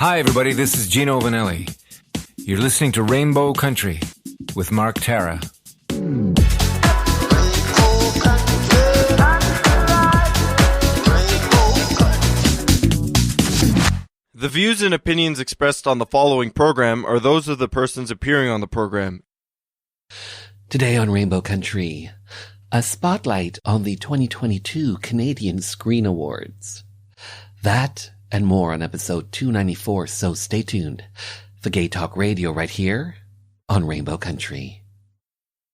Hi, everybody. This is Gino Vanelli. You're listening to Rainbow Country with Mark Tara. The views and opinions expressed on the following program are those of the persons appearing on the program. Today on Rainbow Country, a spotlight on the 2022 Canadian Screen Awards. That and more on episode 294, so stay tuned for Gay Talk Radio right here on Rainbow Country.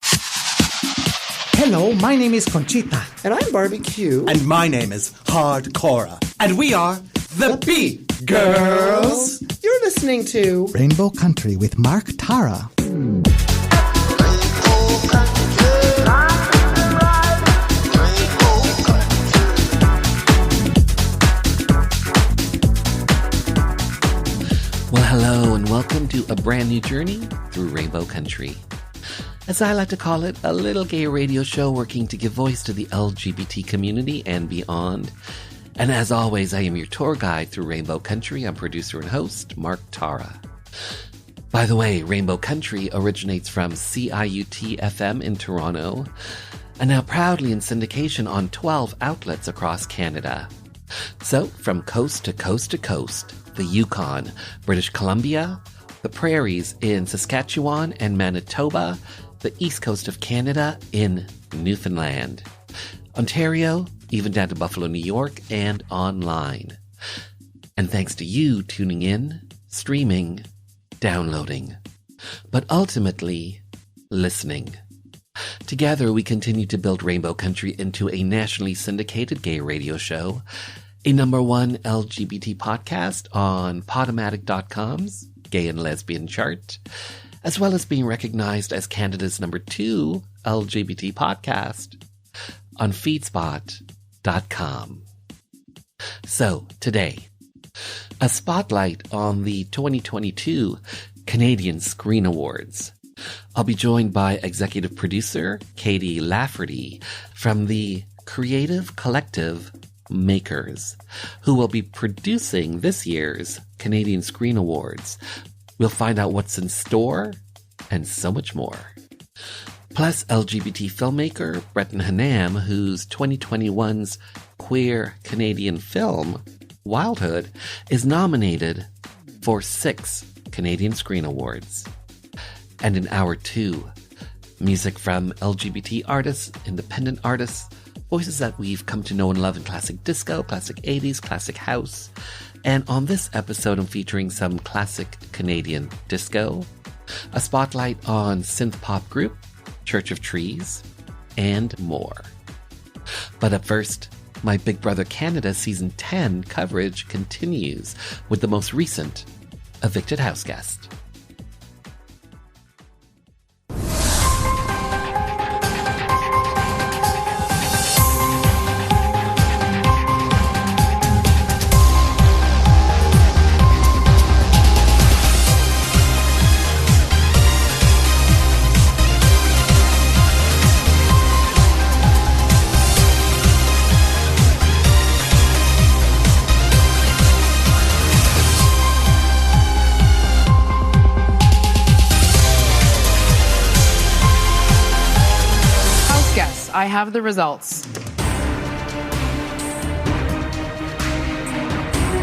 Hello, my name is Conchita. And I'm Barbecue. And my name is Hardcora. And we are the Beat Girls. You're listening to Rainbow Country with Mark Tara. Well, hello and welcome to a brand new journey through Rainbow Country. As I like to call it, a little gay radio show working to give voice to the LGBT community and beyond. And as always, I am your tour guide through Rainbow Country. I'm producer and host, Mark Tara. By the way, Rainbow Country originates from CIUT-FM in Toronto, and now proudly in syndication on 12 outlets across Canada. So, from coast to coast to coast, the Yukon, British Columbia, the prairies in Saskatchewan and Manitoba, the east coast of Canada in Newfoundland, Ontario, even down to Buffalo, New York, and online. And thanks to you tuning in, streaming, downloading, but ultimately listening. Together, we continue to build Rainbow Country into a nationally syndicated gay radio show, a #1 LGBT podcast on Podomatic.com's Gay and Lesbian chart, as well as being recognized as Canada's #2 LGBT podcast on Feedspot.com. So, today, a spotlight on the 2022 Canadian Screen Awards. I'll be joined by executive producer Katie Lafferty from the creative collective Makers, who will be producing this year's Canadian Screen Awards. We'll find out what's in store and so much more. Plus, LGBT filmmaker Bretten Hannam, whose 2021's queer Canadian film, Wildhood, is nominated for 6 Canadian Screen Awards. And in Hour 2, music from LGBT artists, independent artists, voices that we've come to know and love in classic disco, classic 80s, classic house. And on this episode, I'm featuring some classic Canadian disco, a spotlight on synth pop group Church of Trees, and more. But up first, my Big Brother Canada Season 10 coverage continues with the most recent Evicted houseguest. I have the results.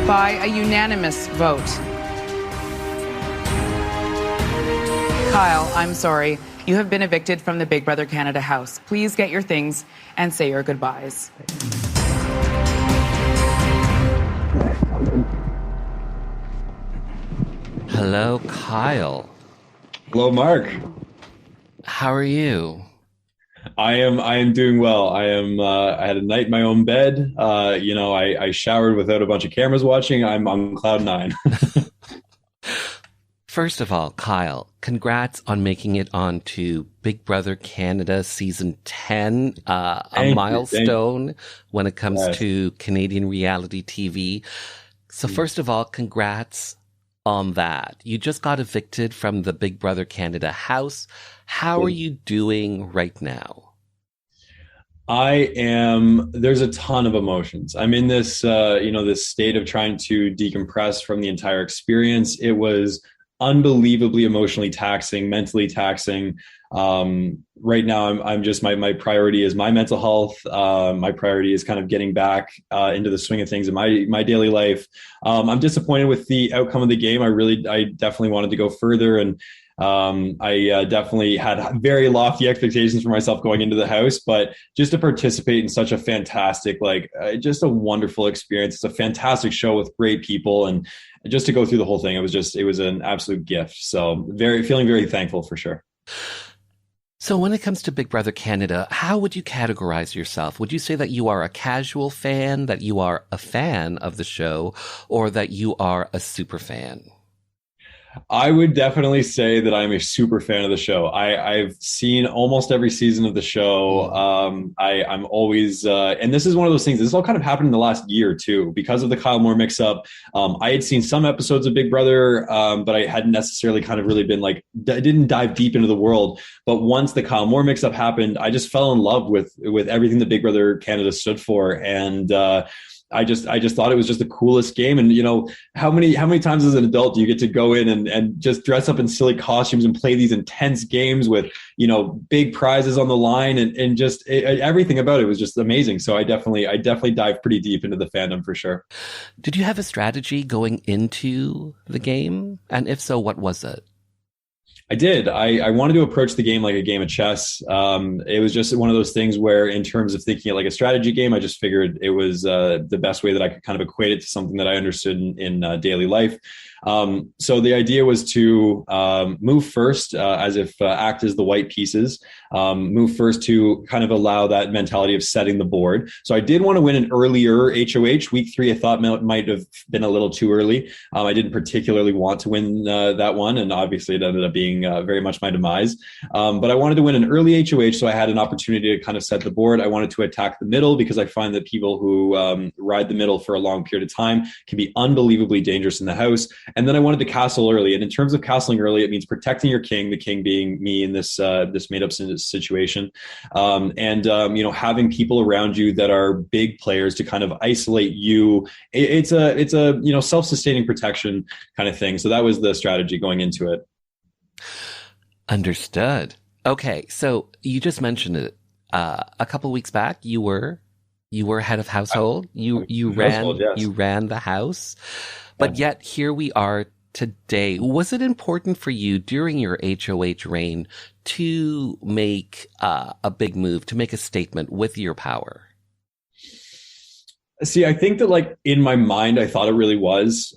By a unanimous vote. Kyle, I'm sorry. You have been evicted from the Big Brother Canada house. Please get your things and say your goodbyes. Hello, Kyle. Hello, Mark. How are you? I am doing well. I had a night in my own bed. I showered without a bunch of cameras watching. I'm on cloud 9. First of all, Kyle, congrats on making it onto Big Brother Canada Season 10, a milestone when it comes to Canadian reality TV. So first of all, congrats on that. You just got evicted from the Big Brother Canada house. How are you doing right now? There's a ton of emotions. I'm in this, this state of trying to decompress from the entire experience. It was unbelievably emotionally taxing, mentally taxing. Right now I'm just, my priority is my mental health. My priority is kind of getting back into the swing of things in my daily life. I'm disappointed with the outcome of the game. I definitely wanted to go further, and I definitely had very lofty expectations for myself going into the house, but just to participate in such a fantastic, just a wonderful experience. It's a fantastic show with great people, and just to go through the whole thing, it was an absolute gift. So feeling very thankful for sure. So when it comes to Big Brother Canada, how would you categorize yourself? Would you say that you are a casual fan, that you are a fan of the show, or that you are a super fan? I would definitely say that I'm a super fan of the show. I've seen almost every season of the show. I'm always, and this is one of those things, this all kind of happened in the last year too, because of the Kyle Moore mix-up. I had seen some episodes of Big Brother, but I hadn't necessarily kind of really been I didn't dive deep into the world. But once the Kyle Moore mix-up happened, I just fell in love with everything that Big Brother Canada stood for. And, I just thought it was just the coolest game. And, how many times as an adult do you get to go in and just dress up in silly costumes and play these intense games with, big prizes on the line, and just everything about it was just amazing. So I definitely dived pretty deep into the fandom for sure. Did you have a strategy going into the game? And if so, what was it? I did. I wanted to approach the game like a game of chess. It was just one of those things where, in terms of thinking it like a strategy game, I just figured it was the best way that I could kind of equate it to something that I understood in daily life. So the idea was to move first, as if act as the white pieces, move first to kind of allow that mentality of setting the board. So I did want to win an earlier HOH. Week 3, I thought might have been a little too early. I didn't particularly want to win that one, and obviously it ended up being very much my demise. But I wanted to win an early HOH, so I had an opportunity to kind of set the board. I wanted to attack the middle because I find that people who ride the middle for a long period of time can be unbelievably dangerous in the house. And then I wanted to castle early. And in terms of castling early, it means protecting your king, the king being me in this made-up situation. And having people around you that are big players to kind of isolate you. It's a self-sustaining protection kind of thing. So that was the strategy going into it. Understood. Okay. So you just mentioned it. A couple of weeks back, you were head of household. You ran the house. But yet here we are today. Was it important for you during your HOH reign to make a big move, to make a statement with your power? See, I think that in my mind, I thought it really was,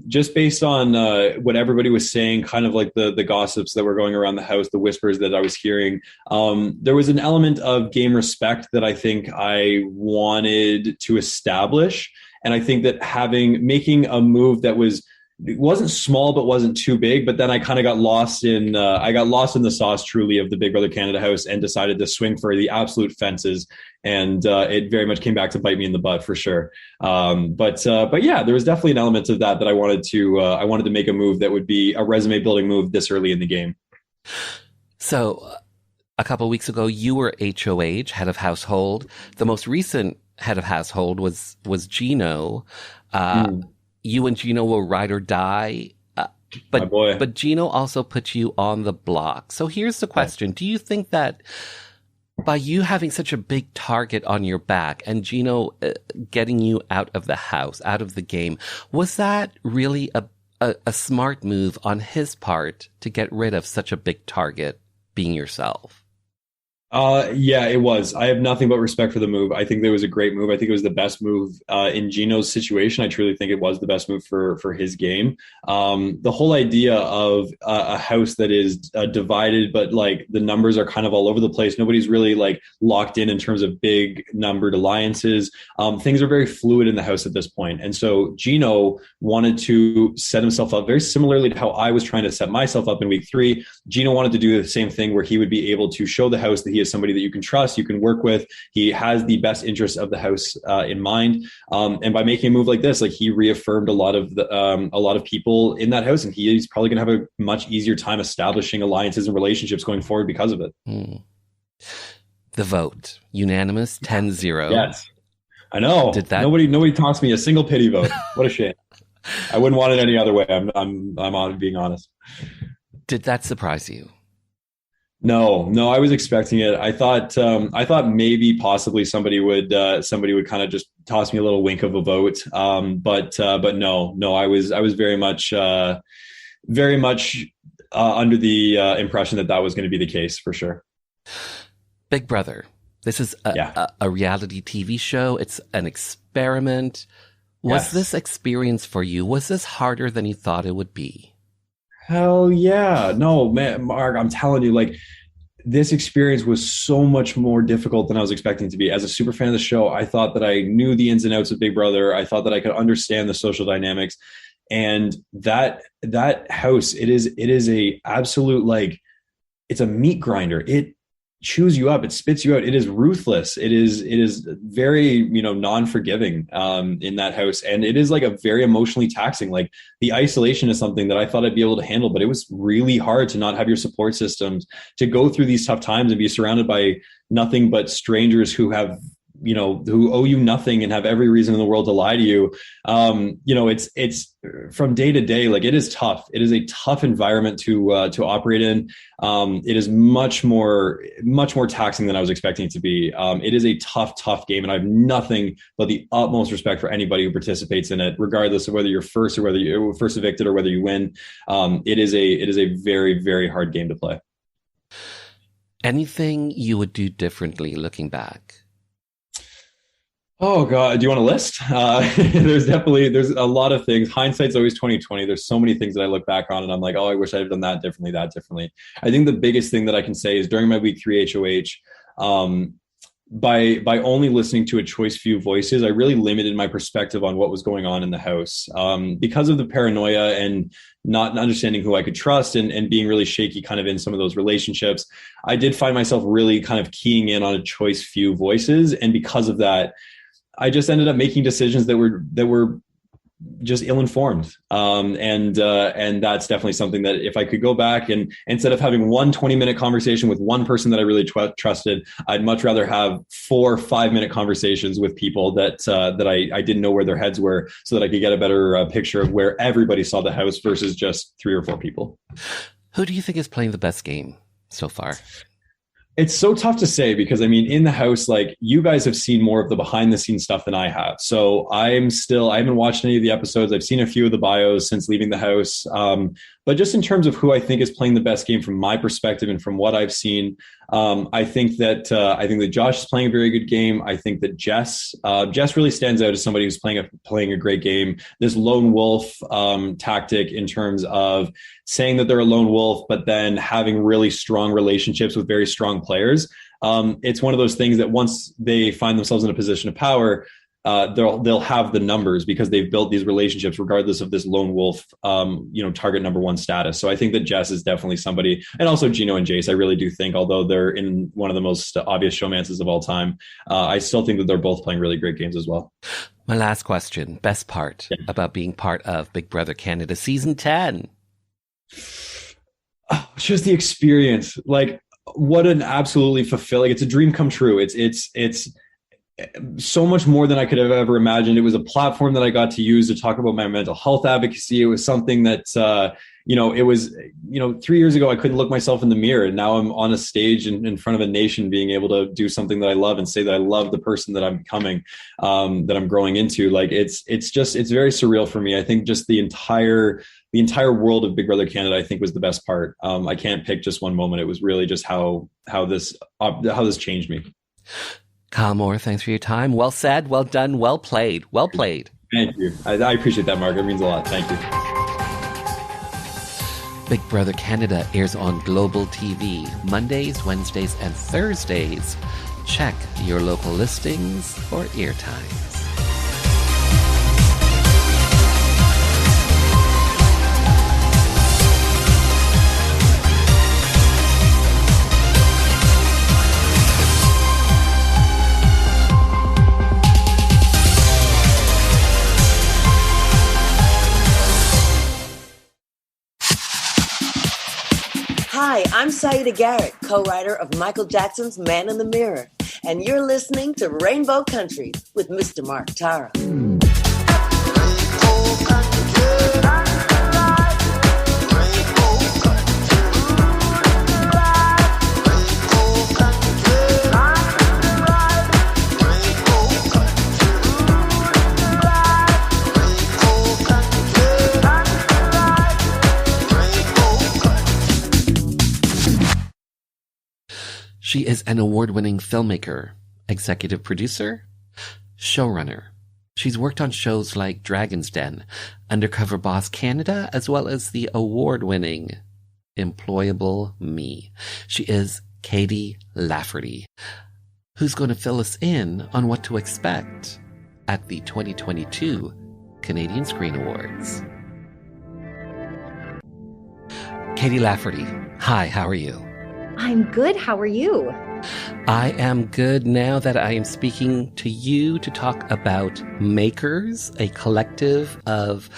just based on what everybody was saying, kind of like the gossips that were going around the house, the whispers that I was hearing. There was an element of game respect that I think I wanted to establish. And I think that making a move that wasn't small, but wasn't too big. But then I kind of got lost in the sauce truly of the Big Brother Canada house and decided to swing for the absolute fences. And it very much came back to bite me in the butt for sure. But yeah, there was definitely an element of that I wanted to make a move that would be a resume building move this early in the game. So a couple of weeks ago, you were HOH, head of household. The most recent head of household was Gino. You and Gino will ride or die. But Gino also put you on the block. So here's the question. Do you think that by you having such a big target on your back and Gino getting you out of the house, out of the game, was that really a smart move on his part to get rid of such a big target being yourself? Yeah, it was. I have nothing but respect for the move. I think it was a great move. I think it was the best move in Gino's situation. I truly think it was the best move for his game. The whole idea of a house that is divided, but the numbers are kind of all over the place. Nobody's really locked in terms of big numbered alliances. Things are very fluid in the house at this point. And so Gino wanted to set himself up very similarly to how I was trying to set myself up in week 3. Gino wanted to do the same thing where he would be able to show the house that he is somebody that you can trust, you can work with. He has the best interests of the house in mind. And by making a move like this, he reaffirmed a lot of people in that house, and he's probably going to have a much easier time establishing alliances and relationships going forward because of it. The vote. Unanimous, 10-0. Yes. I know. Did that? Nobody tossed me a single pity vote. What a shame. I wouldn't want it any other way. I'm on being honest. Did that surprise you? No, I was expecting it. I thought maybe possibly somebody would kind of just toss me a little wink of a vote. But no, I was very much under the impression that was going to be the case for sure. Big Brother. This is a reality TV show. It's an experiment. Was this experience for you? Was this harder than you thought it would be? Hell yeah. No, man, Mark, I'm telling you, like, this experience was so much more difficult than I was expecting it to be. As a super fan of the show, I thought that I knew the ins and outs of Big Brother. I thought that I could understand the social dynamics. And that house, it is a absolute, like, it's a meat grinder. It chews you up. It spits you out. It is ruthless. It is very, non-forgiving in that house. And it is like a very emotionally taxing. Like, the isolation is something that I thought I'd be able to handle, but it was really hard to not have your support systems, to go through these tough times and be surrounded by nothing but strangers who have, who owe you nothing and have every reason in the world to lie to you. It's from day to day, like, it is tough. It is a tough environment to operate in. It is much more taxing than I was expecting it to be. It is a tough game, and I have nothing but the utmost respect for anybody who participates in it, regardless of whether you're first or whether you're first evicted or whether you win. It is a very, very hard game to play. Anything you would do differently looking back? Oh God, do you want a list? There's a lot of things. Hindsight's always 20/20. There's so many things that I look back on and I'm like, oh, I wish I had done that differently. I think the biggest thing that I can say is during my week 3 HOH, by only listening to a choice few voices, I really limited my perspective on what was going on in the house. Because of the paranoia and not understanding who I could trust and being really shaky kind of in some of those relationships, I did find myself really kind of keying in on a choice few voices. And because of that, I just ended up making decisions that were just ill-informed. And that's definitely something that if I could go back and instead of having one 20-minute conversation with one person that I really trusted, I'd much rather have 4 5-minute conversations with people that I didn't know where their heads were, so that I could get a better picture of where everybody saw the house versus just 3 or 4 people. Who do you think is playing the best game so far? It's so tough to say because, I mean, in the house, like, you guys have seen more of the behind the scenes stuff than I have. So I haven't watched any of the episodes. I've seen a few of the bios since leaving the house. But just in terms of who I think is playing the best game from my perspective and from what I've seen, I think that Josh is playing a very good game. I think that Jess really stands out as somebody who's playing a great game. This lone wolf tactic in terms of saying that they're a lone wolf, but then having really strong relationships with very strong players. It's one of those things that once they find themselves in a position of power, they'll have the numbers because they've built these relationships regardless of this lone wolf, target number 1 status. So I think that Jess is definitely somebody, and also Gino and Jace. I really do think, although they're in one of the most obvious showmances of all time, I still think that they're both playing really great games as well. My last question, best part about being part of Big Brother Canada Season 10? Oh, just the experience. Like, what an absolutely fulfilling, it's a dream come true. It's so much more than I could have ever imagined. It was a platform that I got to use to talk about my mental health advocacy. It was something that, it was, 3 years ago, I couldn't look myself in the mirror. And now I'm on a stage in front of a nation being able to do something that I love and say that I love the person that I'm becoming, that I'm growing into. Like, it's very surreal for me. I think just the entire world of Big Brother Canada, I think, was the best part. I can't pick just one moment. It was really just how this changed me. Kyle Moore, thanks for your time. Well said, well done, well played. Well played. Thank you. I appreciate that, Mark. It means a lot. Thank you. Big Brother Canada airs on Global TV Mondays, Wednesdays, and Thursdays. Check your local listings for airtime. Hi, Hi, I'm Saida Garrett, co-writer of Michael Jackson's Man in the Mirror, and you're listening to Rainbow Country with Mr. Mark Tara. She is an award-winning filmmaker, executive producer, showrunner. She's worked on shows like Dragon's Den, Undercover Boss Canada, as well as the award-winning Employable Me. She is Katie Lafferty, who's going to fill us in on what to expect at the 2022 Canadian Screen Awards. Katie Lafferty, hi, how are you? I'm good. How are you? I am good now that I am speaking to you to talk about Makers, a collective of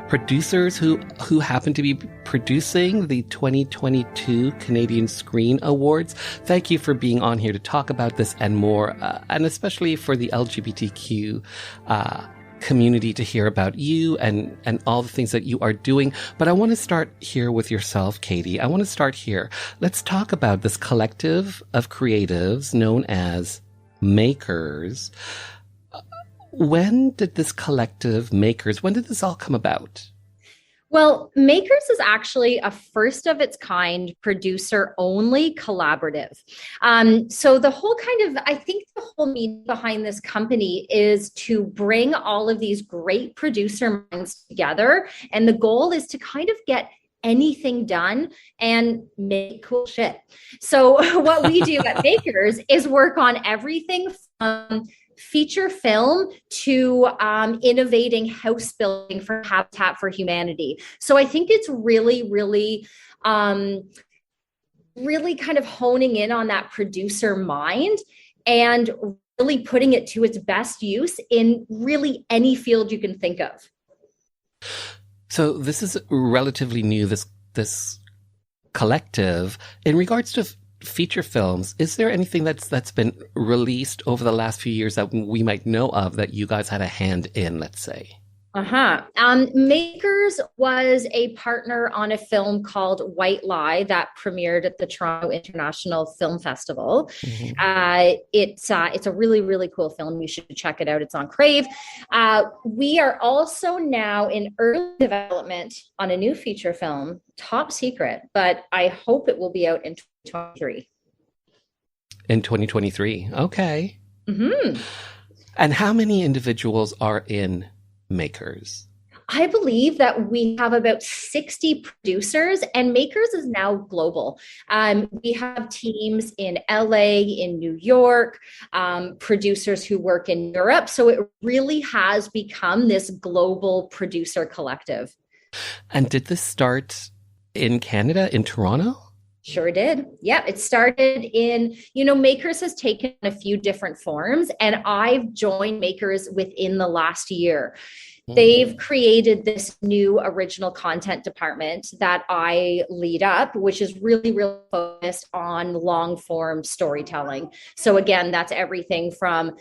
producers who happen to be producing the 2022 Canadian Screen Awards. Thank you for being on here to talk about this and more, and especially for the LGBTQ community to hear about you and all the things that you are doing. But I want to start here with yourself, Katie. I want to start here. Let's talk about this collective of creatives known as Makers. When did this collective Makers, when did this all come about? Well, Makers is actually a first of its kind producer only collaborative. So the whole I think the whole meaning behind this company is to bring all of these great producer minds together. And the goal is to kind of get anything done and make cool shit. So what we do at Makers is work on everything from feature film to innovating house building for Habitat for Humanity. So I think it's really, really, really kind of honing in on that producer mind and really putting it to its best use in really any field you can think of. So this is relatively new, this collective. In regards to feature films, is there anything that's been released over the last few years that we might know of that you guys had a hand in, let's say? Makers was a partner on a film called White Lie that premiered at the Toronto International Film Festival. Mm-hmm. It's a really, really cool film. You should check it out. It's on Crave. We are also now in early development on a new feature film, top secret, but I hope it will be out in 2023. In 2023. Okay. Mm-hmm. And how many individuals are in Makers? I believe that we have about 60 producers, and Makers is now global. We have teams in LA, in New York, producers who work in Europe. So it really has become this global producer collective. And did this start in Canada, in Toronto? Sure did. Yeah, it started in, Makers has taken a few different forms, and I've joined Makers within the last year. They've created this new original content department that I lead up, which is really, really focused on long form storytelling. So again, that's everything from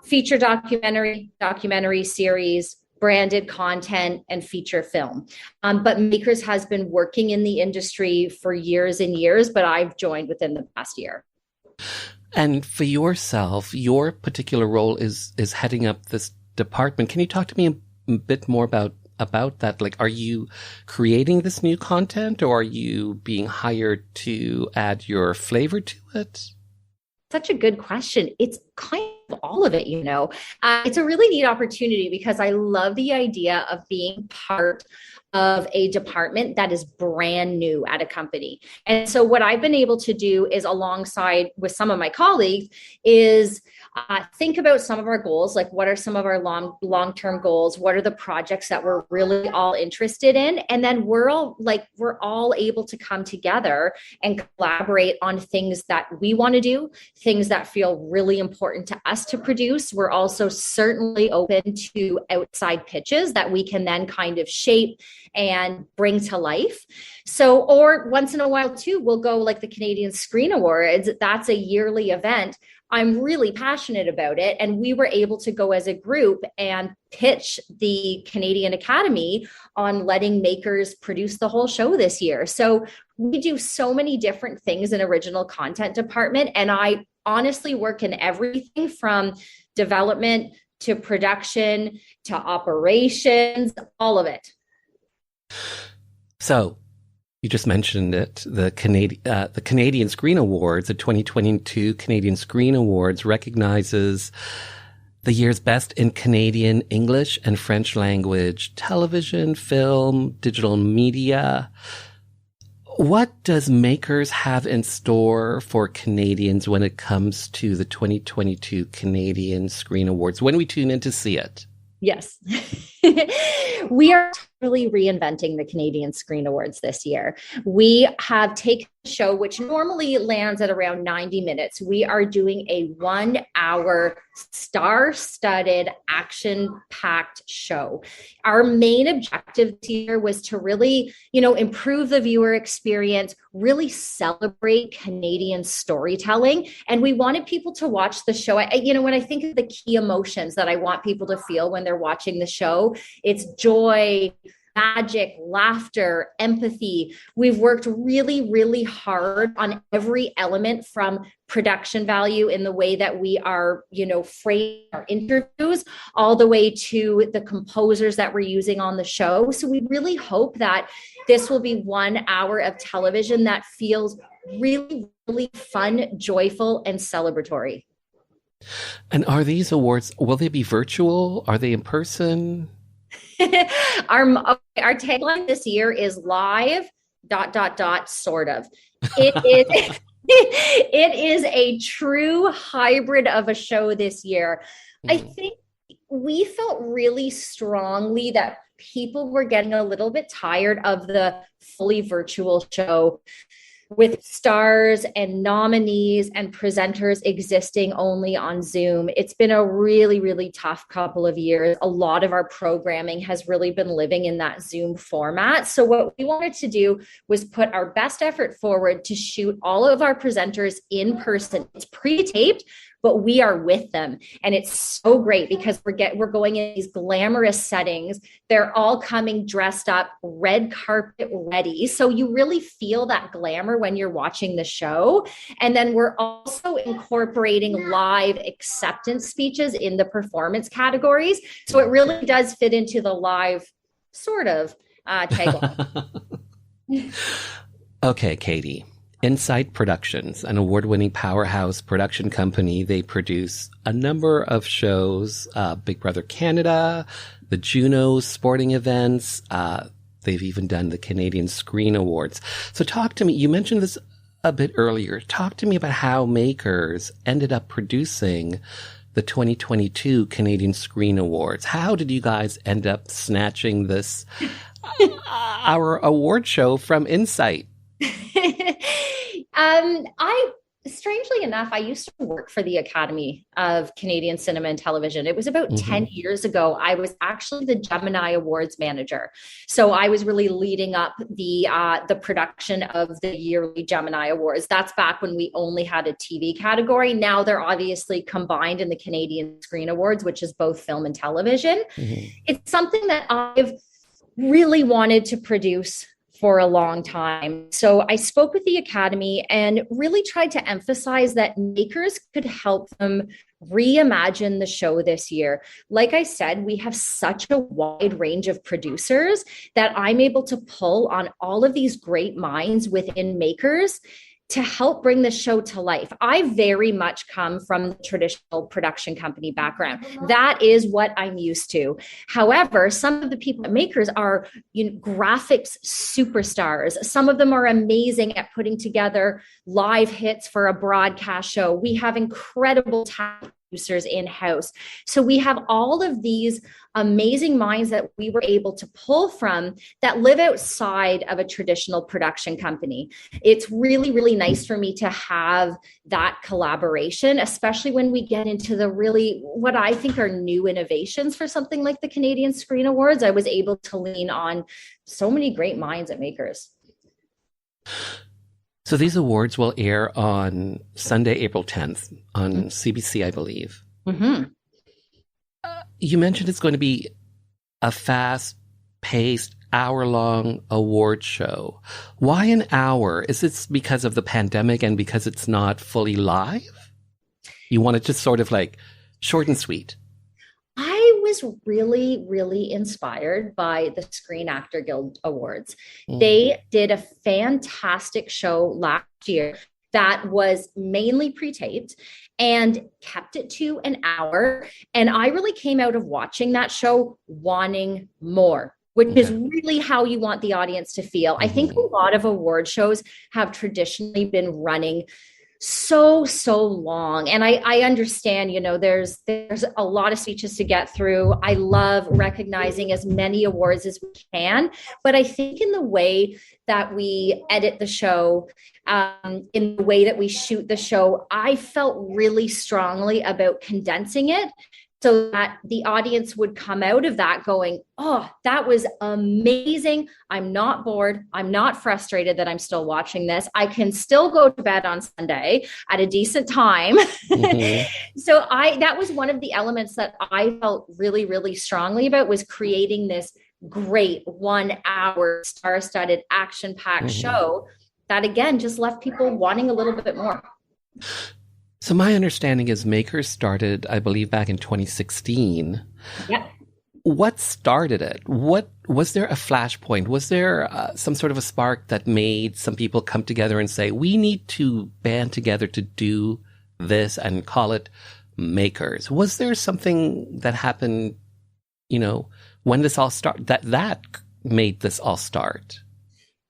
feature documentary series, branded content, and feature film. But Makers has been working in the industry for years and years, but I've joined within the past year. And for yourself, your particular role is heading up this department. Can you talk to me a bit more about that? Like, are you creating this new content, or are you being hired to add your flavor to it? Such a good question. It's kind of all of it, It's a really neat opportunity because I love the idea of being part of a department that is brand new at a company. And so what I've been able to do is, alongside with some of my colleagues, is think about some of our goals, like what are some of our long-term goals? What are the projects that we're really all interested in? And then we're all able to come together and collaborate on things that we want to do, things that feel really important to us to produce. We're also certainly open to outside pitches that we can then kind of shape and bring to life. So, or once in a while too, we'll go like the Canadian Screen Awards. That's a yearly event. I'm really passionate about it. And we were able to go as a group and pitch the Canadian Academy on letting makers produce the whole show this year. So we do so many different things in original content department. And I honestly work in everything from development to production to operations, all of it. So you just mentioned it. The Canadian Screen Awards, the 2022 Canadian Screen Awards, recognizes the year's best in Canadian English and French language television, film, digital media. What does Makers have in store for Canadians when it comes to the 2022 Canadian Screen Awards? When we tune in to see it? Yes. We are totally reinventing the Canadian Screen Awards this year. We have taken a show which normally lands at around 90 minutes. We are doing a 1 hour star-studded, action-packed show. Our main objective this year was to really, improve the viewer experience, really celebrate Canadian storytelling. And we wanted people to watch the show. When I think of the key emotions that I want people to feel when they're watching the show, it's joy, magic, laughter, empathy. We've worked really, really hard on every element from production value in the way that we are, framing our interviews, all the way to the composers that we're using on the show. So we really hope that this will be 1 hour of television that feels really, really fun, joyful, and celebratory. And are these awards, will they be virtual? Are they in person? Our tagline this year is live ... sort of. It is it is a true hybrid of a show this year. I think we felt really strongly that people were getting a little bit tired of the fully virtual show with stars and nominees and presenters existing only on Zoom. It's been a really, really tough couple of years. A lot of our programming has really been living in that Zoom format. So what we wanted to do was put our best effort forward to shoot all of our presenters in person. It's pre-taped, but we are with them. And it's so great because we're going in these glamorous settings. They're all coming dressed up, red carpet ready. So you really feel that glamour when you're watching the show. And then we're also incorporating live acceptance speeches in the performance categories. So it really does fit into the live sort of tagline. Okay, Katie. Insight Productions, an award-winning powerhouse production company. They produce a number of shows, Big Brother Canada, the Junos sporting events. They've even done the Canadian Screen Awards. So talk to me. You mentioned this a bit earlier. Talk to me about how Makers ended up producing the 2022 Canadian Screen Awards. How did you guys end up snatching this, our award show from Insight? Strangely enough, I used to work for the Academy of Canadian Cinema and Television. It was about 10 years ago. I was actually the Gemini Awards manager. So I was really leading up the production of the yearly Gemini Awards. That's back when we only had a TV category. Now they're obviously combined in the Canadian Screen Awards, which is both film and television. It's something that I've really wanted to produce for a long time. So I spoke with the Academy and really tried to emphasize that Makers could help them reimagine the show this year. Like I said, we have such a wide range of producers that I'm able to pull on all of these great minds within Makers to help bring the show to life. I very much come from the traditional production company background. That is what I'm used to. However, some of the people at Makers are graphics superstars. Some of them are amazing at putting together live hits for a broadcast show. We have incredible talent producers in-house. So we have all of these amazing minds that we were able to pull from that live outside of a traditional production company. It's really, really nice for me to have that collaboration, especially when we get into the really, what I think are new innovations for something like the Canadian Screen Awards. I was able to lean on so many great minds at Makers. So these awards will air on Sunday, April 10th on CBC, I believe. Mm-hmm. You mentioned it's going to be a fast-paced, hour-long award show. Why an hour? Is this because of the pandemic and because it's not fully live? You want it just sort of like short and sweet? I was really, really inspired by the Screen Actor Guild Awards. They did a fantastic show last year that was mainly pre-taped and kept it to an hour. And I really came out of watching that show wanting more, which is really how you want the audience to feel. I think a lot of award shows have traditionally been running so long. And I understand, you know, there's a lot of speeches to get through. I love recognizing as many awards as we can, but I think in the way that we edit the show, in the way that we shoot the show, I felt really strongly about condensing it so that the audience would come out of that going, oh, that was amazing. I'm not bored. I'm not frustrated that I'm still watching this. I can still go to bed on Sunday at a decent time. So that was one of the elements that I felt really, really strongly about, was creating this great 1 hour star-studded action-packed show that, again, just left people wanting a little bit more. So my understanding is Makers started, I believe, back in 2016. Yeah. What started it? What was there a flashpoint? Was there some sort of a spark that made some people come together and say, we need to band together to do this and call it Makers? Was there something that happened, you know, when this all started, that made this all start?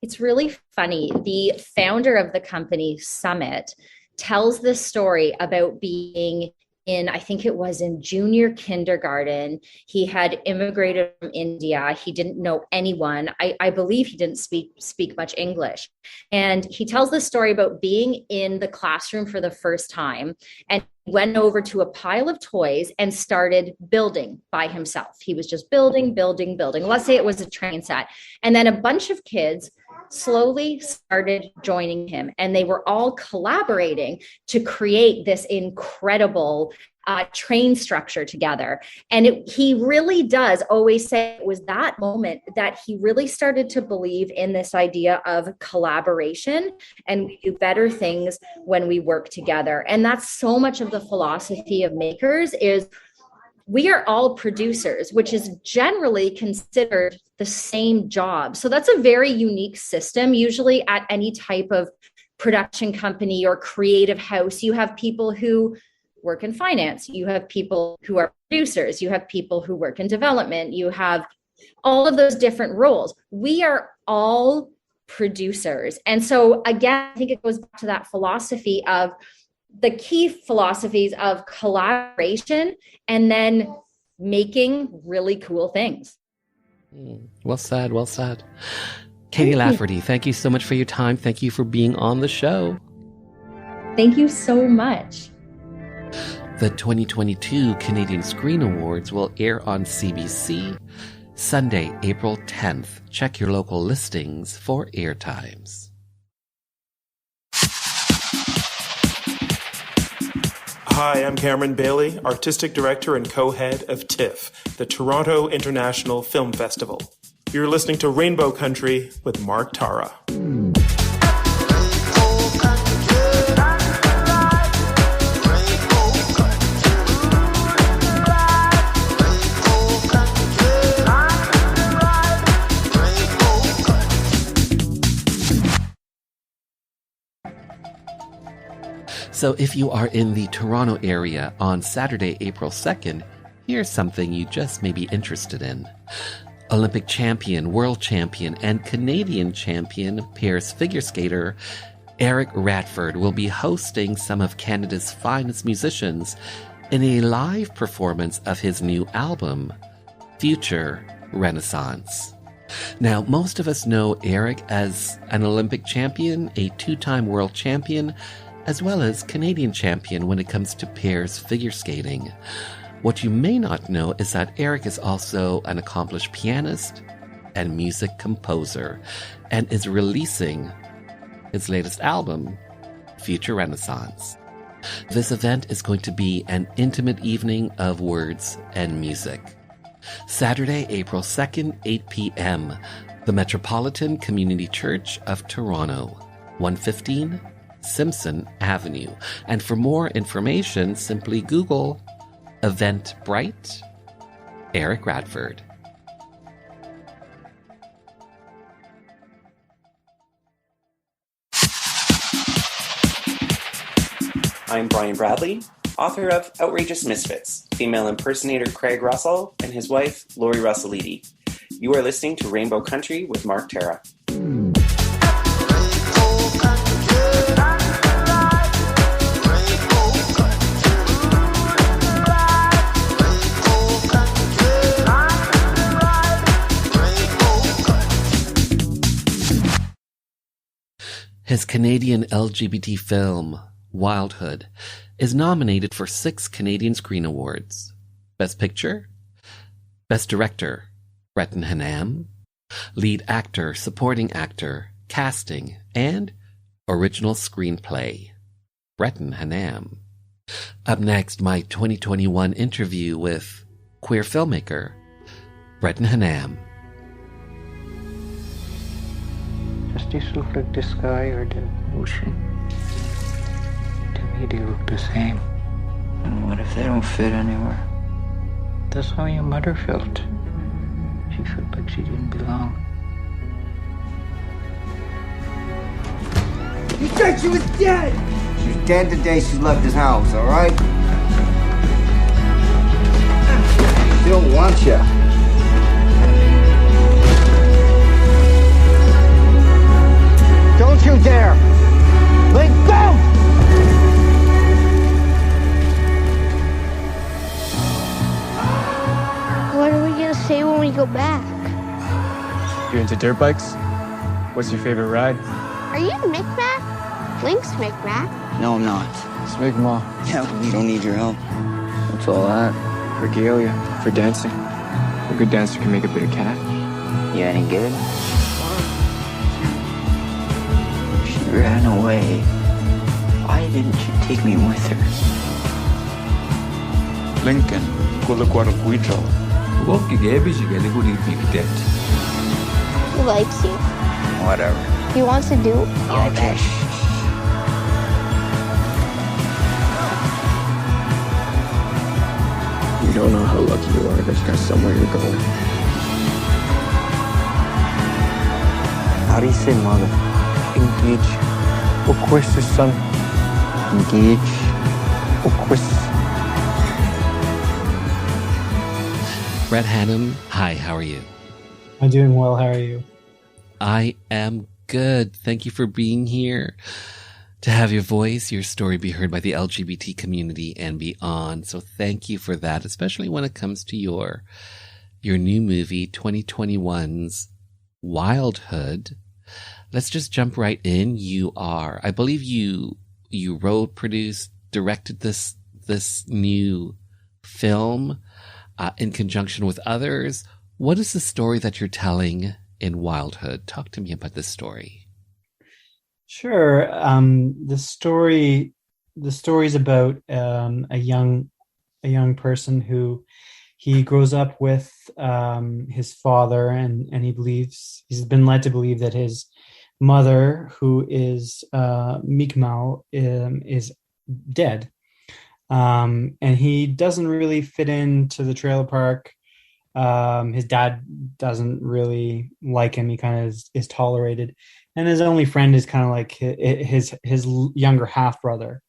It's really funny. The founder of the company, Summit, tells this story about being in, I think it was in junior kindergarten. He had immigrated from India. He didn't know anyone. I believe he didn't speak much English. And he tells this story about being in the classroom for the first time, and went over to a pile of toys and started building by himself. He was just building. Let's say it was a train set. And then a bunch of kids slowly started joining him, and they were all collaborating to create this incredible train structure together. And he really does always say it was that moment that he really started to believe in this idea of collaboration, and we do better things when we work together. And that's so much of the philosophy of Makers, is we are all producers, which is generally considered the same job. So that's a very unique system. Usually at any type of production company or creative house, you have people who work in finance. You have people who are producers. You have people who work in development. You have all of those different roles. We are all producers. And so again, I think it goes back to that philosophy of the key philosophies of collaboration and then making really cool things. Well said, well said. Katie Lafferty, thank you so much for your time. Thank you for being on the show. Thank you so much. The 2022 Canadian Screen Awards will air on CBC Sunday, April 10th. Check your local listings for air times. Hi, I'm Cameron Bailey, Artistic Director and co-head of TIFF, the Toronto International Film Festival. You're listening to Rainbow Country with Mark Tara. So if you are in the Toronto area on Saturday, April 2nd, here's something you just may be interested in. Olympic champion, world champion, and Canadian champion pairs figure skater Eric Radford will be hosting some of Canada's finest musicians in a live performance of his new album, Future Renaissance. Now, most of us know Eric as an Olympic champion, a two-time world champion, as well as Canadian champion when it comes to pairs figure skating. What you may not know is that Eric is also an accomplished pianist and music composer, and is releasing his latest album, Future Renaissance. This event is going to be an intimate evening of words and music. Saturday, April 2nd, 8 p.m., the Metropolitan Community Church of Toronto, 115 Simpson Avenue. And for more information, simply Google Eventbrite Eric Radford. I'm Brian Bradley, author of Outrageous Misfits, female impersonator Craig Russell and his wife, Lori Russellidi. You are listening to Rainbow Country with Mark Tara. His Canadian LGBT film, Wildhood, is nominated for 6 Canadian Screen Awards. Best Picture, Best Director, Bretten Hannam, Lead Actor, Supporting Actor, Casting, and Original Screenplay, Bretten Hannam. Up next, my 2021 interview with queer filmmaker, Bretten Hannam. Does this look like the sky or the ocean? To me, they look the same. And what if they don't fit anywhere? That's how your mother felt. She felt like she didn't belong. You said she was dead! She's dead the day she left this house, alright? She don't want you. Don't you dare! Let go! What are we gonna say when we go back? You into dirt bikes? What's your favorite ride? Are you Micmac? Link's Micmac. No, I'm not. Smigma. Yeah, we don't need your help. What's all that? Regalia. For dancing. A good dancer can make a bit of cash. You any good? She ran away. Why didn't you take me with her? Lincoln. Kulaguaraguijo. He likes you. Whatever. He wants to do Oh, your shh. You don't know how lucky you are that you got somewhere you're going. How do you say mother? Engage. Oquis is son. Engage. Oquis. Brett Hannam, hi, how are you? I'm doing well, how are you? I am good. Thank you for being here to have your voice, your story be heard by the LGBT community and beyond. So thank you for that, especially when it comes to your new movie, 2021's Wildhood. Let's just jump right in. I believe you wrote, produced, directed this new film in conjunction with others. What is the story that you're telling in Wildhood? Talk to me about this story. Sure. The story's about a young person who he grows up with his father, and he's been led to believe that his mother, who is Mi'kmaq, is dead. And he doesn't really fit into the trailer park. His dad doesn't really like him. He kind of is tolerated. And his only friend is kind of like his younger half brother.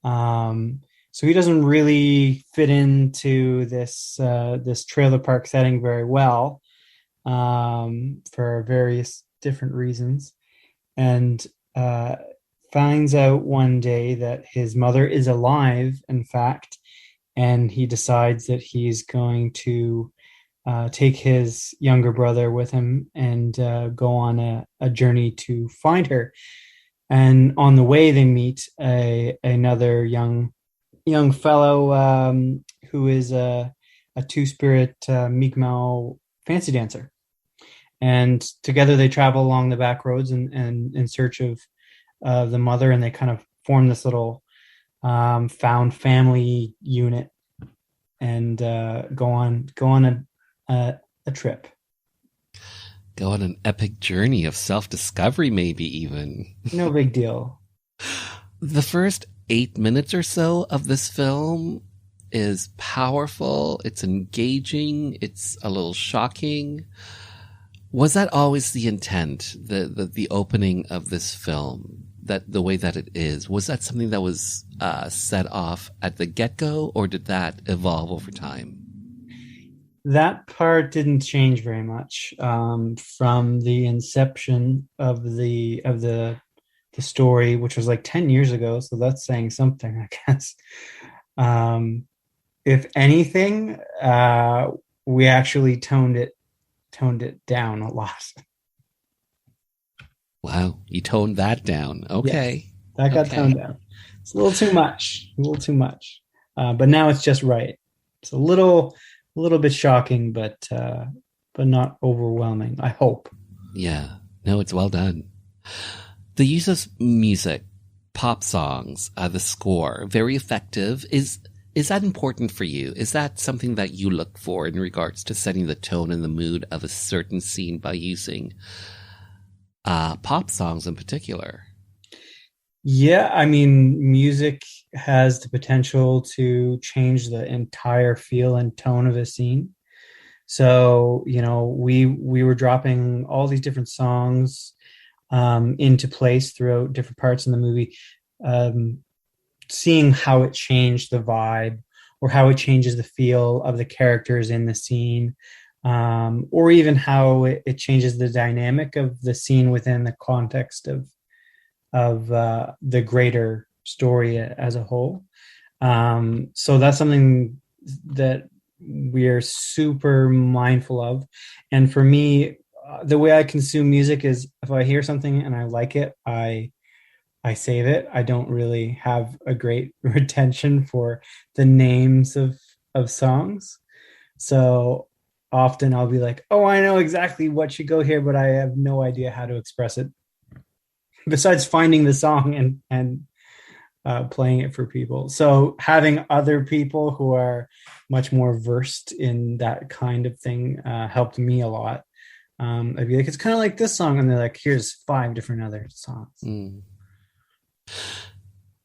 So he doesn't really fit into this trailer park setting very well, for various different reasons, and finds out one day that his mother is alive, in fact, and he decides that he's going to take his younger brother with him and go on a journey to find her. And on the way, they meet another young fellow who is a two-spirit Mi'kmaq fancy dancer. And together they travel along the back roads and in search of the mother, and they kind of form this little found family unit and go on a trip. Go on an epic journey of self-discovery, maybe even. No big deal. The first 8 minutes or so of this film is powerful. It's engaging. It's a little shocking. Was that always the intent, the opening of this film, that the way that it is? Was that something that was set off at the get-go, or did that evolve over time? That part didn't change very much from the inception of the story, which was like 10 years ago. So that's saying something, I guess. If anything, we actually toned it down a lot. Wow, you toned that down. Okay. Yes, that got toned down. It's a little too much. But now it's just right. It's a little bit shocking, but not overwhelming, I hope. Yeah. No, it's well done. The use of music, pop songs, the score, very effective. Is that important for you? Is that something that you look for in regards to setting the tone and the mood of a certain scene by using pop songs in particular? Yeah, I mean, music has the potential to change the entire feel and tone of a scene. So, we were dropping all these different songs into place throughout different parts in the movie, seeing how it changed the vibe or how it changes the feel of the characters in the scene, or even how it changes the dynamic of the scene within the context of the greater story as a whole. So that's something that we're super mindful of. And for me, the way I consume music is if I hear something and I like it, I save it. I don't really have a great retention for the names of songs. So often I'll be like, oh, I know exactly what should go here, but I have no idea how to express it. Besides finding the song and playing it for people. So having other people who are much more versed in that kind of thing helped me a lot. I'd be like, it's kind of like this song. And they're like, here's 5 different other songs. Mm.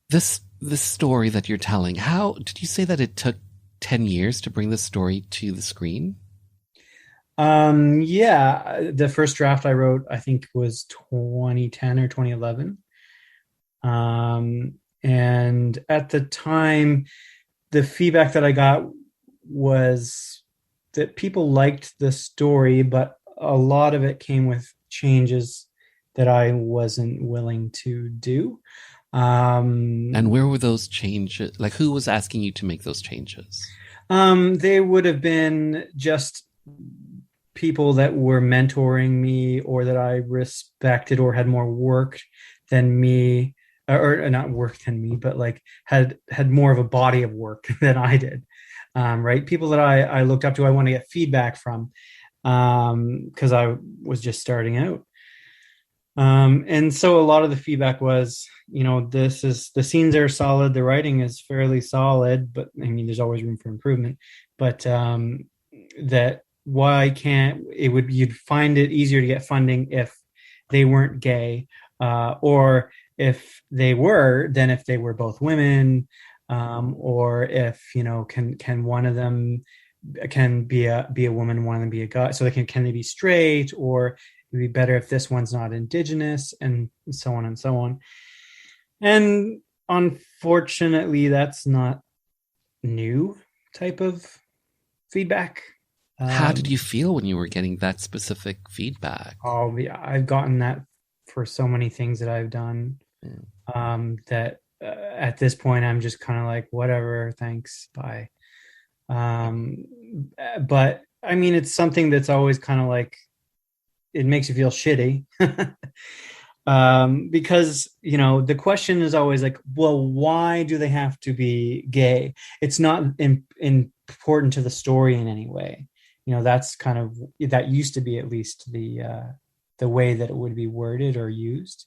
This story that you're telling, how did you say that it took 10 years to bring the story to the screen? Yeah, the first draft I wrote, I think, was 2010 or 2011. And at the time, the feedback that I got was that people liked the story, but a lot of it came with changes that I wasn't willing to do. And where were those changes? Like, who was asking you to make those changes? They would have been just people that were mentoring me or that I respected or had more work than me, or not work than me, but like had more of a body of work than I did. Right? People that I looked up to, I want to get feedback from, because I was just starting out. And so a lot of the feedback was, the scenes are solid, the writing is fairly solid, but I mean, there's always room for improvement, but, that why can't you'd find it easier to get funding if they weren't gay, or if they were, then if they were both women, or if, can one of them can be a woman, one of them be a guy, so can they be straight, or it'd be better if this one's not Indigenous, and so on and so on. And unfortunately, that's not new type of feedback. How did you feel when you were getting that specific feedback? Oh, yeah, I've gotten that for so many things that I've done, that at this point, I'm just kind of like, whatever, thanks, bye. But I mean, it's something that's always kind of like, it makes you feel shitty. Because, you know, the question is always like, well, why do they have to be gay? It's not important to the story in any way. You know, that's kind of, that used to be at least the way that it would be worded or used.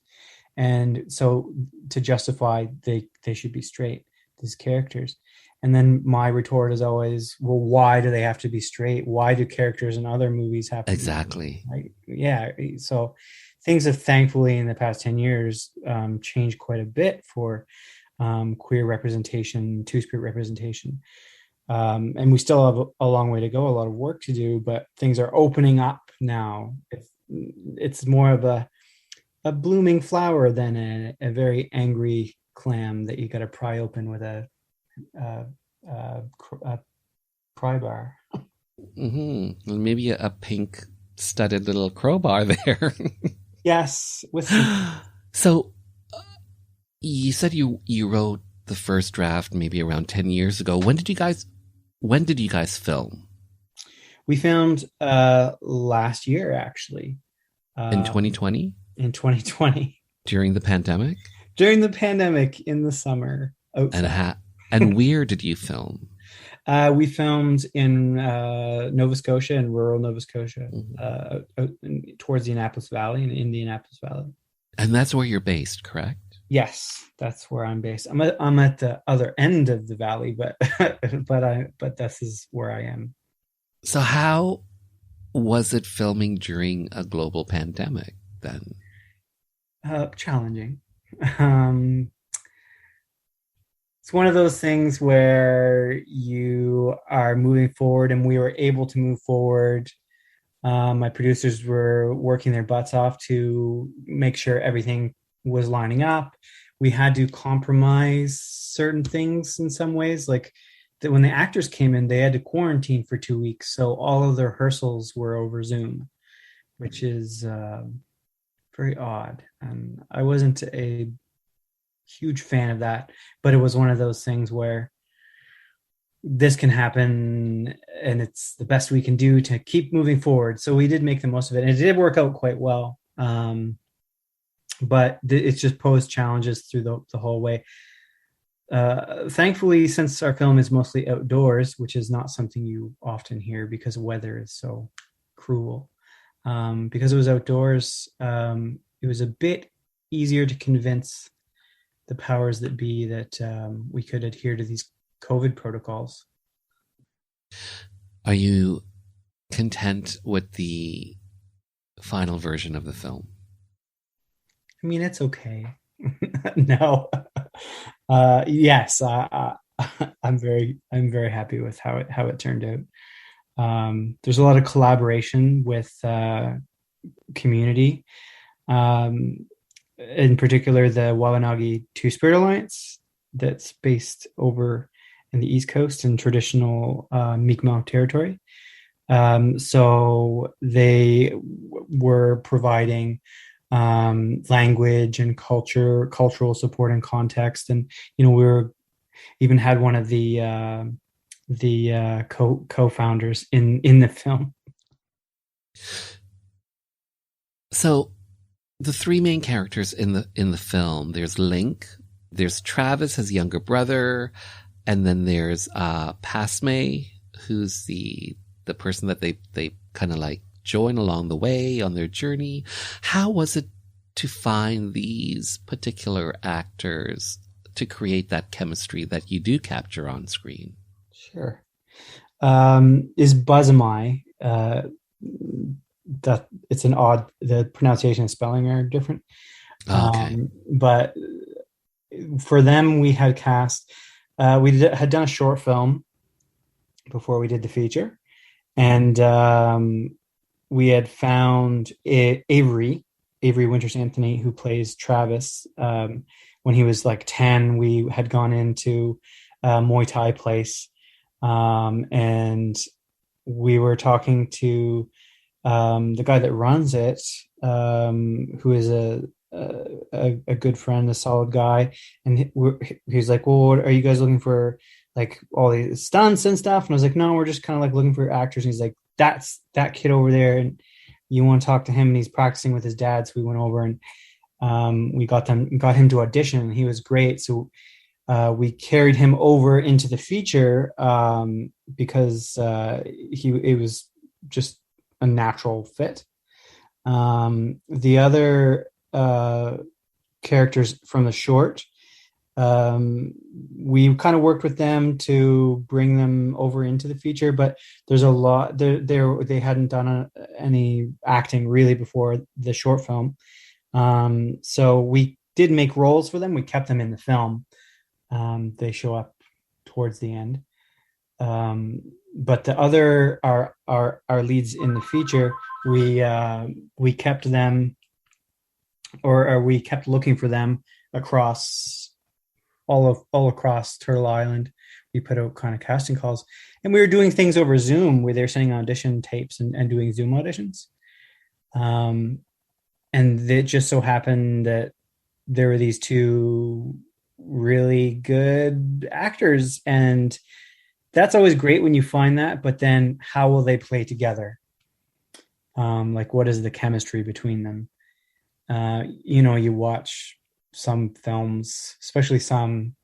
And so to justify they should be straight, these characters. And then my retort is always, well, why do they have to be straight? Why do characters in other movies have to exactly? Be, right? Yeah. So things have thankfully in the past 10 years changed quite a bit for queer representation, two-spirit representation. And we still have a long way to go, a lot of work to do, but things are opening up now. It's more of a blooming flower than a very angry clam that you got to pry open with a pry bar. Mm-hmm. Maybe a pink studded little crowbar there. Yes. So you said you wrote the first draft maybe around 10 years ago. When did you guys film? We filmed last year, actually. In 2020? In 2020. During the pandemic? During the pandemic in the summer. And where did you film? We filmed in Nova Scotia, in rural Nova Scotia, towards the Annapolis Valley, in Indianapolis Valley. And that's where you're based, correct? Yes, that's where I'm based. I'm at the other end of the valley, but this is where I am. So how was it filming during a global pandemic then? Challenging. It's one of those things where you are moving forward, and we were able to move forward. My producers were working their butts off to make sure everything was lining up. We had to compromise certain things in some ways, like that when the actors came in, they had to quarantine for 2 weeks. So all of the rehearsals were over Zoom, which is very odd. And I wasn't a huge fan of that, but it was one of those things where this can happen and it's the best we can do to keep moving forward. So we did make the most of it, and it did work out quite well. But it's just posed challenges through the whole way. Thankfully, since our film is mostly outdoors, which is not something you often hear because weather is so cruel, because it was outdoors, it was a bit easier to convince the powers that be that we could adhere to these COVID protocols. Are you content with the final version of the film? I mean, it's okay. No. Yes, I'm very happy with how it turned out. There's a lot of collaboration with community. In particular, the Wabanagi Two-Spirit Alliance that's based over in the East Coast in traditional Mi'kmaq territory. So they were providing language and cultural support and context. And, you know, we even had one of the co-founders in the film. So the three main characters in the film, there's Link, there's Travis, his younger brother, and then there's Pasme, who's the person that they kind of like join along the way on their journey. How was it to find these particular actors to create that chemistry that you do capture on screen? Sure. Is Buzzamai, that it's an odd, the pronunciation and spelling are different. Okay. But for them, we had cast, had done a short film before we did the feature. And we had found Avery Winters Anthony, who plays Travis. When he was like 10, we had gone into a Muay Thai place. And we were talking to the guy that runs it, who is a good friend, a solid guy. And he was like, well, are you guys looking for like all these stunts and stuff. And I was like, no, we're just kind of like looking for actors. And he's like, that's that kid over there, and you want to talk to him, and he's practicing with his dad. So we went over and we got him to audition, and he was great. So we carried him over into the feature because it was just a natural fit. The other characters from the short, we kind of worked with them to bring them over into the feature, but there's a lot they hadn't done any acting really before the short film. So we did make roles for them. We kept them in the film. They show up towards the end. But the other, our leads in the feature, we kept them, or we kept looking for them across all across Turtle Island. We put out kind of casting calls, and we were doing things over Zoom where they're sending audition tapes and doing Zoom auditions. And it just so happened that there were these two really good actors, and that's always great when you find that, but then how will they play together? Like, what is the chemistry between them? You watch some films, especially some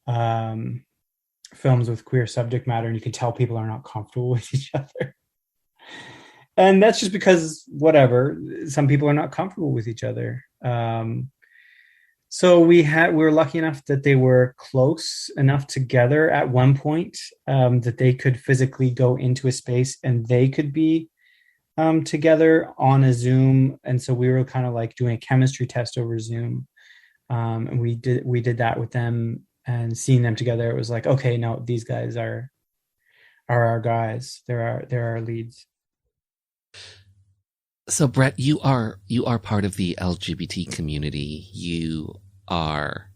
films with queer subject matter, and you can tell people are not comfortable with each other. And that's just because some people are not comfortable with each other. So we were lucky enough that they were close enough together at one point that they could physically go into a space and they could be together on a Zoom. And so we were kind of like doing a chemistry test over Zoom. And we did that with them, and seeing them together, it was like, okay, no, these guys are our guys. They're our leads. So Brett, you are part of the LGBT community. You are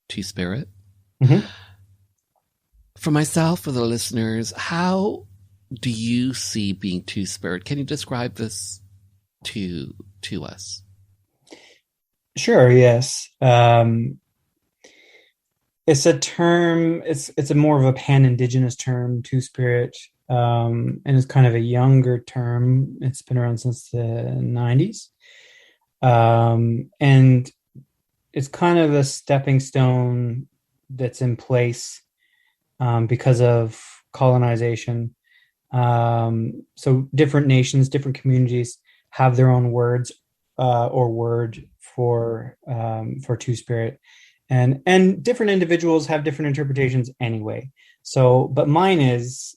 Two-Spirit. Mm-hmm. For myself, for the listeners, how do you see being Two-Spirit? Can you describe this to us? Sure. Yes. It's a term. It's a more of a pan-Indigenous term, Two-Spirit, and it's kind of a younger term. It's been around since the 90s, and it's kind of a stepping stone that's in place because of colonization. So different nations, different communities have their own words or word for Two-Spirit, and different individuals have different interpretations anyway. So, but mine is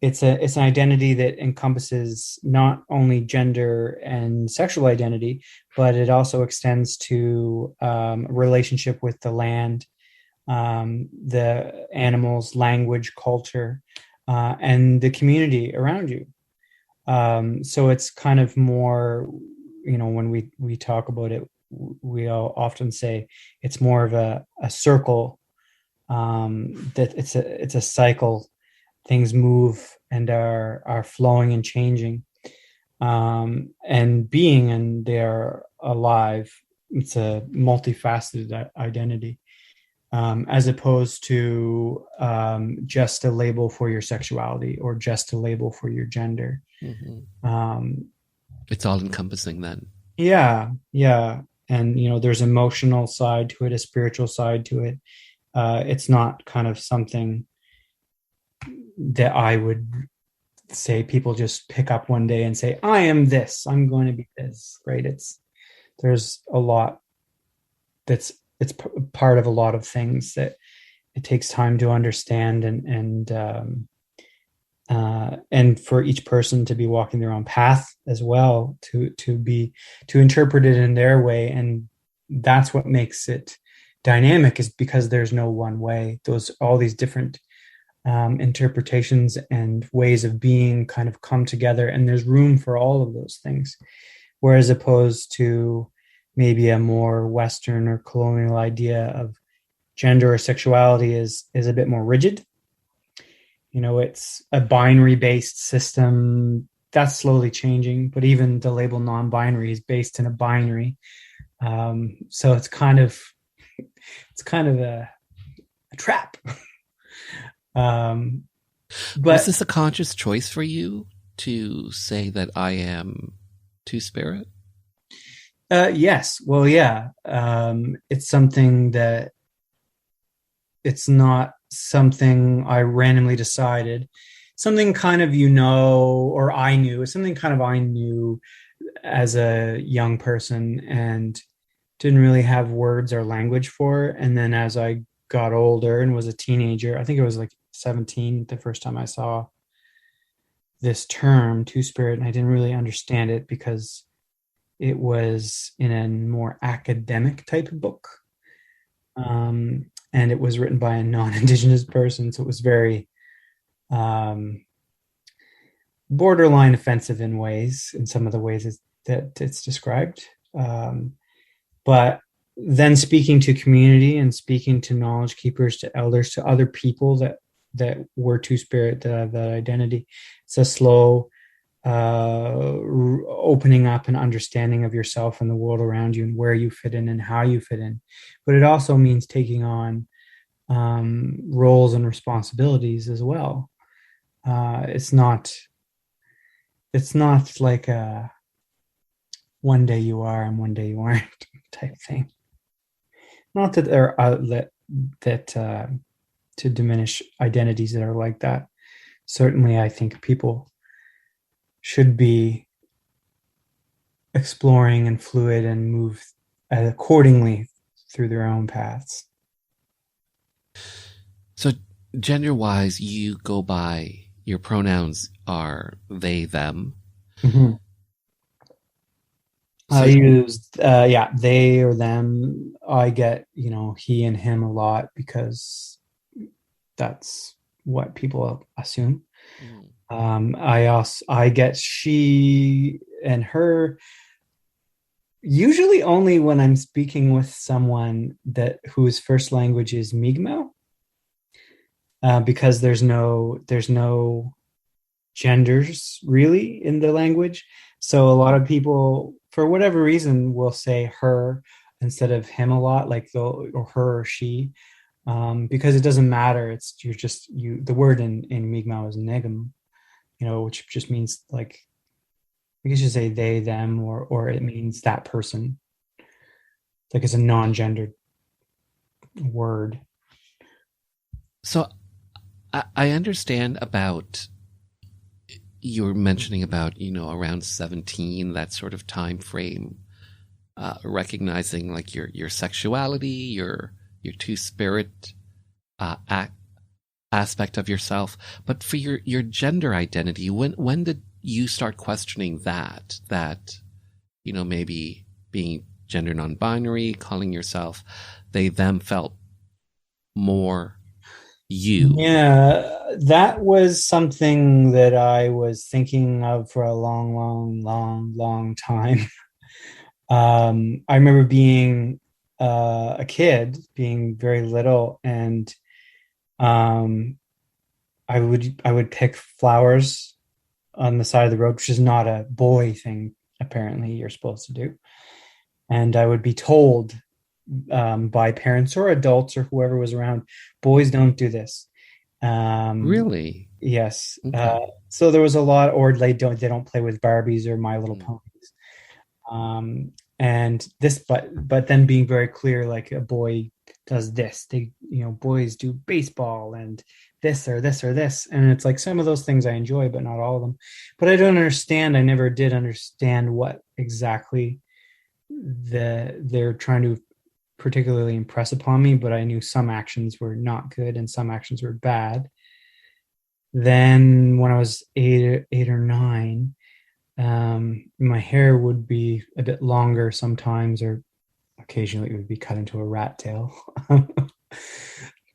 it's an identity that encompasses not only gender and sexual identity, but it also extends to relationship with the land, the animals, language, culture, and the community around you. So it's kind of more, when we talk about it, we all often say it's more of a circle, that it's a cycle. Things move and are flowing and changing, and being, and they're alive. It's a multifaceted identity, as opposed to just a label for your sexuality or just a label for your gender. Mm-hmm. It's all encompassing then. Yeah. And, there's emotional side to it, a spiritual side to it. It's not kind of something that I would say people just pick up one day and say, I am this, I'm going to be this, right? There's a lot it's part of a lot of things that it takes time to understand, and for each person to be walking their own path as well, to interpret it in their way. And that's what makes it dynamic, is because there's no one way. All these different interpretations and ways of being kind of come together, and there's room for all of those things. Whereas opposed to maybe a more Western or colonial idea of gender or sexuality is a bit more rigid. It's a binary-based system that's slowly changing, but even the label non-binary is based in a binary. So it's kind of a a trap. But was this a conscious choice for you to say that I am two-spirit? Yes. Well, yeah. It's something that it's not something I randomly decided. Something kind of, or I knew. It's something kind of I knew as a young person and didn't really have words or language for. And then as I got older and was a teenager, I think it was like 17 the first time I saw this term, two-spirit, and I didn't really understand it because it was in a more academic type of book. And it was written by a non-Indigenous person, so it was very borderline offensive in some of the ways that it's described. But then speaking to community and speaking to knowledge keepers, to elders, to other people that were two-spirit, that identity, it's a slow opening up and understanding of yourself and the world around you and where you fit in and how you fit in. But it also means taking on roles and responsibilities as well. It's not like a one day you are and one day you aren't type thing. Not that there are that to diminish identities that are like that. Certainly, I think people should be exploring and fluid and move accordingly through their own paths. So gender-wise, you go by, your pronouns are they, them. Mm-hmm. I use, they or them. I get, he and him a lot because that's what people assume. I get she and her usually only when I'm speaking with someone whose first language is Mi'kmaq, because there's no genders really in the language. So a lot of people, for whatever reason, will say her instead of him a lot, like or her or she, because it doesn't matter. The word in Mi'kmaq is negam, which just means like, I guess you say they, them, or it means that person. Like it's a non-gendered word. So I understand about, you were mentioning about, around 17, that sort of time frame, recognizing like your sexuality, your two-spirit aspect of yourself. But for your gender identity, when did you start questioning that maybe being gender non-binary, calling yourself they, them, felt more you? Yeah, that was something that I was thinking of for a long time. I remember being a kid, being very little, and I would pick flowers on the side of the road, which is not a boy thing. Apparently, you're supposed to do, and I would be told by parents or adults or whoever was around, boys don't do this. Really? Yes. Okay. So there was a lot, or they don't play with Barbies or My Little Ponies. And this, but then being very clear, like a boy does this, boys do baseball and this or this or this. And it's like some of those things I enjoy, but not all of them. But I don't understand. I never did understand what exactly they're trying to particularly impress upon me, but I knew some actions were not good and some actions were bad. Then when I was eight or nine, my hair would be a bit longer sometimes, or occasionally it would be cut into a rat tail.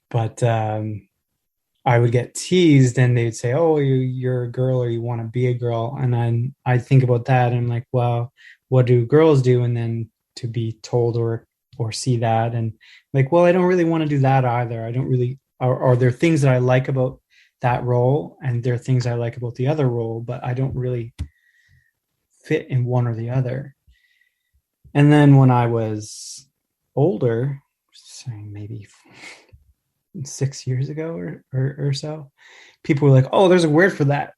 But I would get teased and they'd say, oh, you're a girl or you want to be a girl. And then I think about that and I'm like, well, what do girls do? And then to be told or see that, and like, well, I don't really want to do that either. I don't really, or there are things that I like about that role and there are things I like about the other role, but I don't really fit in one or the other. And then when I was older, maybe 6 years ago or so, people were like, oh, there's a word for that.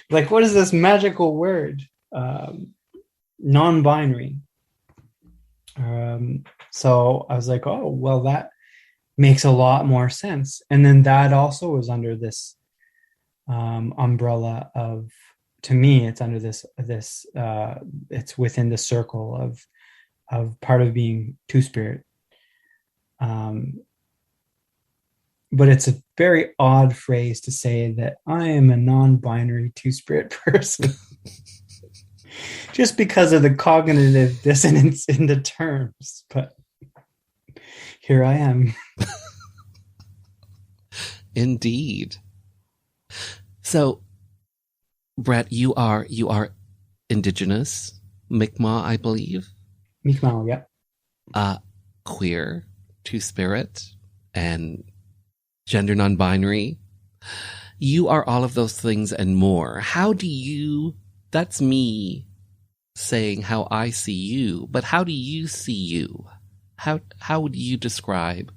Like, what is this magical word? Non-binary. So I was like, oh, well, that makes a lot more sense. And then that also was under this umbrella of, to me, it's under this it's within the circle of part of being two-spirit. But it's a very odd phrase to say that I am a non-binary two-spirit person. Just because of the cognitive dissonance in the terms. But here I am. Indeed. So, Brett, you are Indigenous, Mi'kmaq, I believe. Mi'kmaq, yeah. Queer, two-spirit, and gender non-binary. You are all of those things and more. How do you... That's me saying how I see you, but how do you see you? How would you describe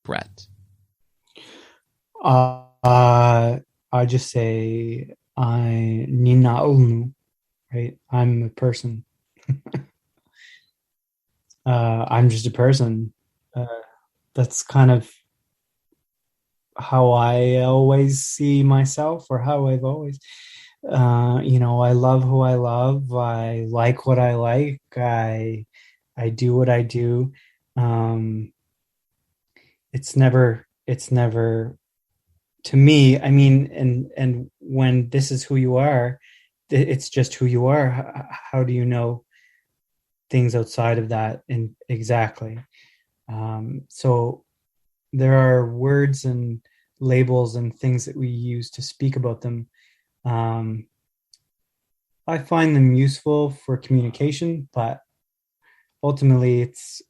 Brett? I just say I nina ulnu, right? I'm a person. I'm just a person. That's kind of how I always see myself, or how I've always, I love who I love. I like what I like. I do what I do. It's never to me, I mean, and when this is who you are, it's just who you are. How do you know things outside of that? And exactly. So there are words and labels and things that we use to speak about them. I find them useful for communication, but ultimately it's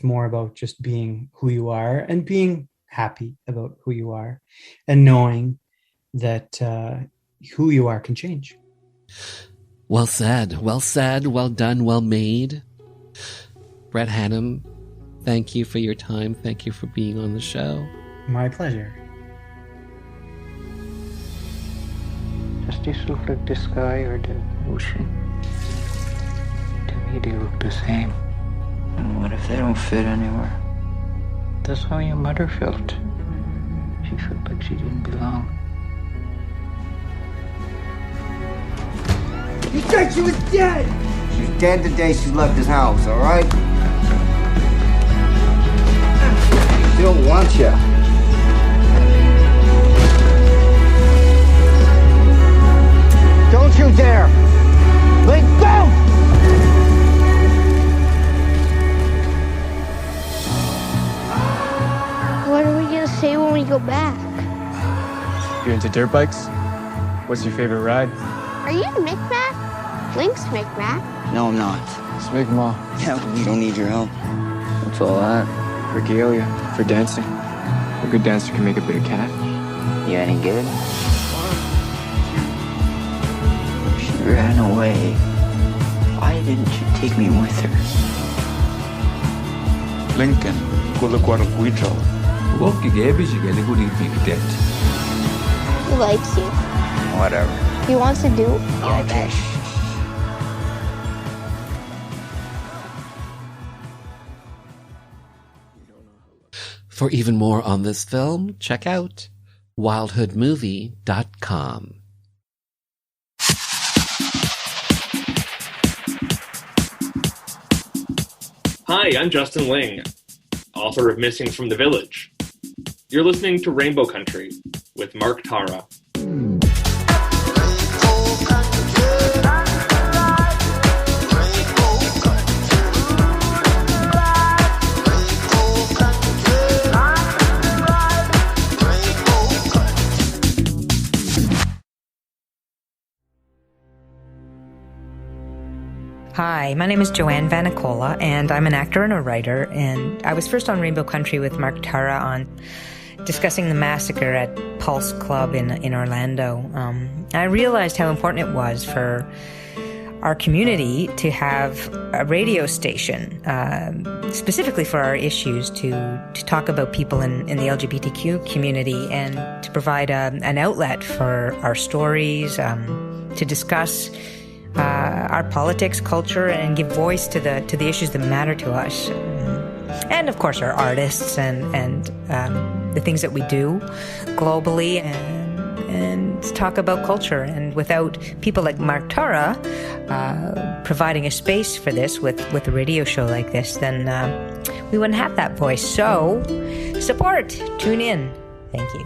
more about just being who you are and being happy about who you are and knowing that who you are can change. Well said, well done, well made. Brett Hannam, thank you for your time. Thank you for being on the show. My pleasure. Does this look like the sky or the ocean? To me, they look the same. And what if they don't fit anywhere? That's how your mother felt. She felt like she didn't belong. You said she was dead! She's dead the day she left this house, alright? She don't want you. Don't you dare! Let go! What are we gonna say when we go back? You into dirt bikes? What's your favorite ride? Are you Micmac? Link's Micmac. No, I'm not. It's Mi'kmaq. Yeah, we don't need your help. What's all that? Regalia. For dancing. A good dancer can make a bit of cash. You any good? She ran away. Why didn't you take me with her? Lincoln, Gulaguaraguijo. He likes you. Whatever. He wants to do your thing. For even more on this film, check out wildhoodmovie.com. Hi, I'm Justin Ling, author of Missing from the Village. You're listening to Rainbow Country with Mark Tara. Hi, my name is Joanne Vanicola, and I'm an actor and a writer, and I was first on Rainbow Country with Mark Tara on discussing the massacre at Pulse Club in Orlando. I realized how important it was for our community to have a radio station specifically for our issues to talk about people in the LGBTQ community and to provide an outlet for our stories, to discuss our politics, culture, and give voice to the issues that matter to us. And of course our artists and the things that we do globally and talk about culture. And without people like Mark Tara providing a space for this with a radio show like this, then we wouldn't have that voice. So support, tune in. Thank you.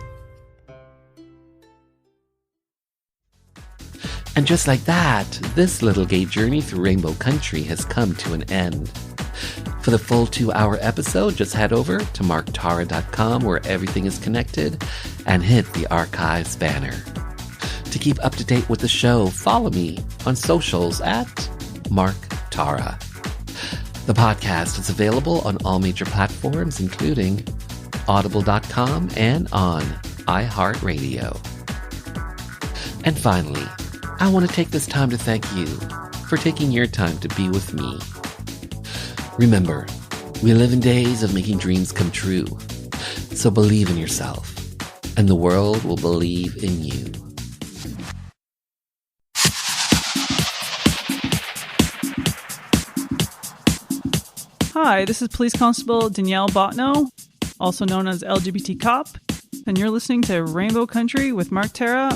And just like that, this little gay journey through Rainbow Country has come to an end. For the full 2-hour episode, just head over to marktara.com where everything is connected and hit the archives banner. To keep up to date with the show, follow me on socials at Mark Tara. The podcast is available on all major platforms, including audible.com and on iHeartRadio. And finally, I want to take this time to thank you for taking your time to be with me. Remember, we live in days of making dreams come true. So believe in yourself, and the world will believe in you. Hi, this is Police Constable Danielle Botno, also known as LGBT Cop, and you're listening to Rainbow Country with Mark Tara